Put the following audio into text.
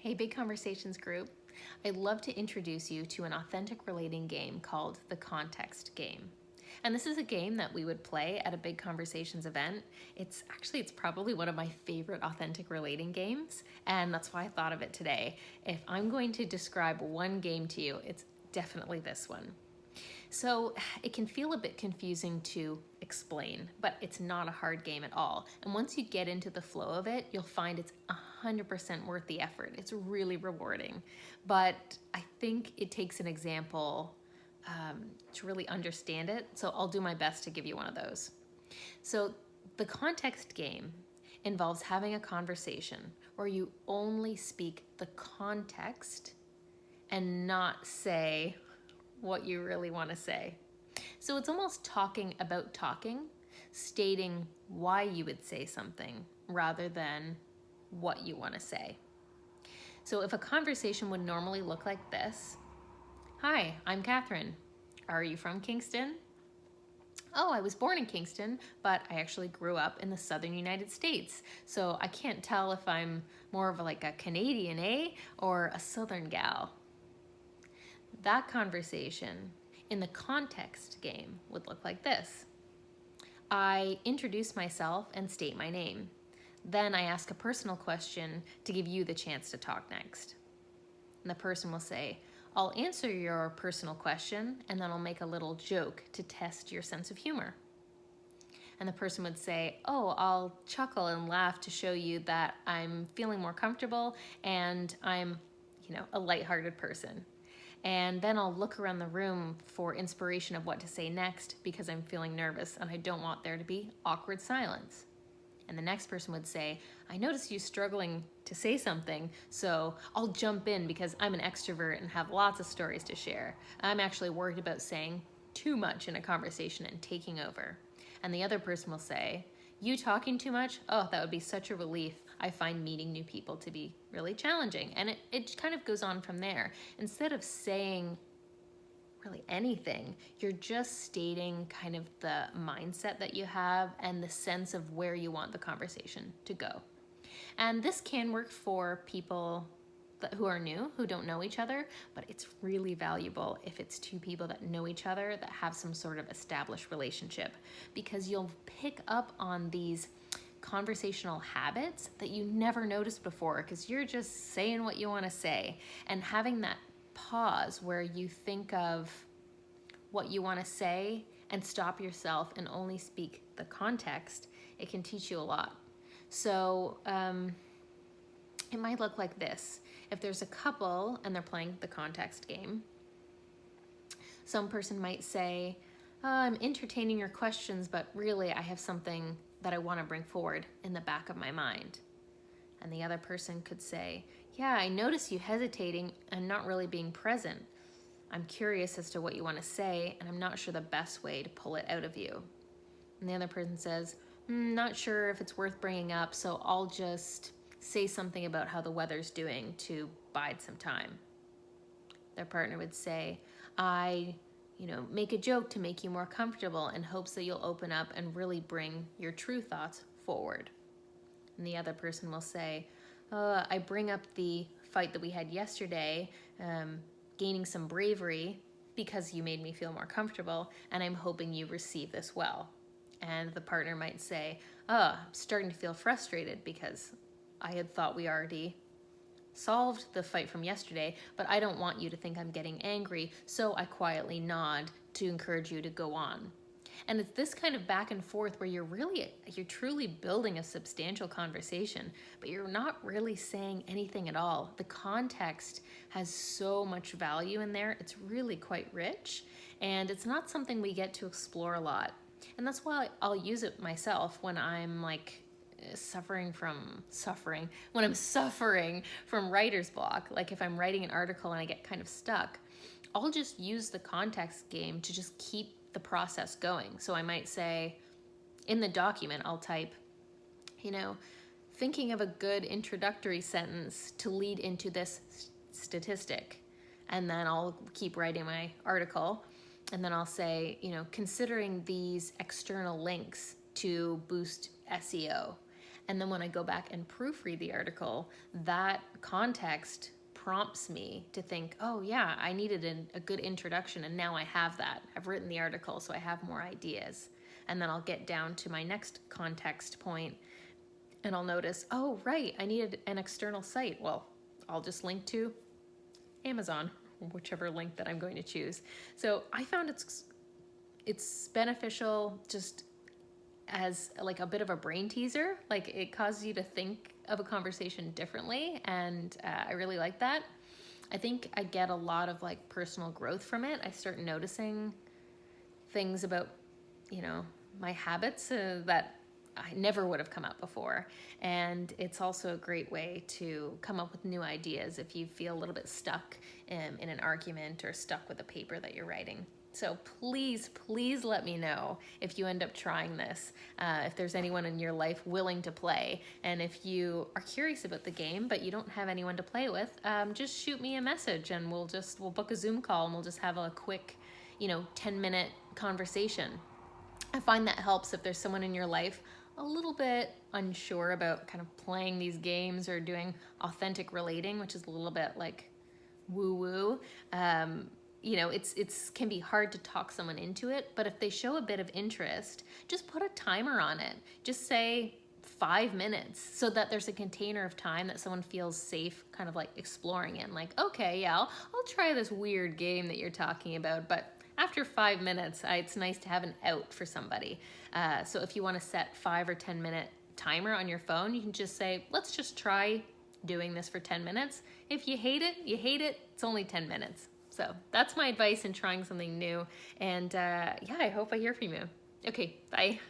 Hey, Big Conversations group. I'd love to introduce you to an authentic relating game called the Context Game. And this is a game that we would play at a Big Conversations event. It's probably one of my favorite authentic relating games, and that's why I thought of it today. If I'm going to describe one game to you, it's definitely this one. So it can feel a bit confusing to explain, but it's not a hard game at all. And once you get into the flow of it, you'll find it's 100% worth the effort. It's really rewarding. But I think it takes an example to really understand it. So I'll do my best to give you one of those. So the context game involves having a conversation where you only speak the context and not say what you really want to say. So it's almost talking about talking, stating why you would say something rather than what you want to say. So if a conversation would normally look like this: Hi, I'm Catherine. Are you from Kingston? Oh, I was born in Kingston, but I actually grew up in the southern United States. So I can't tell if I'm more of like a Canadian, or a southern gal. That conversation in the context game would look like this. I introduce myself and state my name. Then I ask a personal question to give you the chance to talk next. And the person will say, I'll answer your personal question, and then I'll make a little joke to test your sense of humor. And the person would say, oh, I'll chuckle and laugh to show you that I'm feeling more comfortable and I'm, a lighthearted person. And then I'll look around the room for inspiration of what to say next because I'm feeling nervous and I don't want there to be awkward silence. And the next person would say, I notice you struggling to say something, so I'll jump in because I'm an extrovert and have lots of stories to share. I'm actually worried about saying too much in a conversation and taking over. And the other person will say, you talking too much? Oh, that would be such a relief. I find meeting new people to be really challenging. And it kind of goes on from there. Instead of saying really anything, you're just stating kind of the mindset that you have and the sense of where you want the conversation to go. And this can work for people who are new, who don't know each other, but it's really valuable if it's two people that know each other, that have some sort of established relationship, because you'll pick up on these conversational habits that you never noticed before because you're just saying what you want to say. And having that pause where you think of what you want to say and stop yourself and only speak the context, it can teach you a lot. So it might look like this. If there's a couple and they're playing the context game, some person might say, I'm entertaining your questions, but really I have something that I want to bring forward in the back of my mind. And the other person could say, yeah, I notice you hesitating and not really being present. I'm curious as to what you want to say, and I'm not sure the best way to pull it out of you. And the other person says, not sure if it's worth bringing up, so I'll just say something about how the weather's doing to bide some time. Their partner would say, I make a joke to make you more comfortable in hopes that you'll open up and really bring your true thoughts forward. And the other person will say, I bring up the fight that we had yesterday, gaining some bravery because you made me feel more comfortable, and I'm hoping you receive this well. And the partner might say, I'm starting to feel frustrated because I had thought we already solved the fight from yesterday, but I don't want you to think I'm getting angry, so I quietly nod to encourage you to go on. And it's this kind of back and forth where you're truly building a substantial conversation, but you're not really saying anything at all. The context has so much value in there. It's really quite rich, and it's not something we get to explore a lot. And that's why I'll use it myself when I'm suffering from writer's block. Like if I'm writing an article and I get kind of stuck, I'll just use the context game to just keep the process going. So I might say in the document, I'll type, thinking of a good introductory sentence to lead into this statistic. And then I'll keep writing my article. And then I'll say, considering these external links to boost SEO. And then when I go back and proofread the article, that context prompts me to think, oh yeah, I needed a good introduction, and now I have that. I've written the article, so I have more ideas. And then I'll get down to my next context point and I'll notice, oh right, I needed an external site. Well, I'll just link to Amazon, whichever link that I'm going to choose. So I found it's beneficial just as like a bit of a brain teaser. Like it causes you to think of a conversation differently, and I really like that. I think I get a lot of like personal growth from it. I start noticing things about, my habits that I never would have come up before. And it's also a great way to come up with new ideas if you feel a little bit stuck in an argument or stuck with a paper that you're writing. So please let me know if you end up trying this, if there's anyone in your life willing to play. And if you are curious about the game, but you don't have anyone to play with, just shoot me a message and we'll book a Zoom call and we'll just have a quick, 10-minute conversation. I find that helps if there's someone in your life a little bit unsure about kind of playing these games or doing authentic relating, which is a little bit like woo-woo. It's can be hard to talk someone into it, but if they show a bit of interest, just put a timer on it. Just say 5 minutes so that there's a container of time that someone feels safe kind of like exploring in. Like, okay, yeah, I'll try this weird game that you're talking about, but after 5 minutes, it's nice to have an out for somebody. So if you want to set 5 or 10 minute timer on your phone, you can just say, let's just try doing this for 10 minutes. If you hate it, you hate it. It's only 10 minutes. So that's my advice in trying something new. And I hope I hear from you. Okay, bye.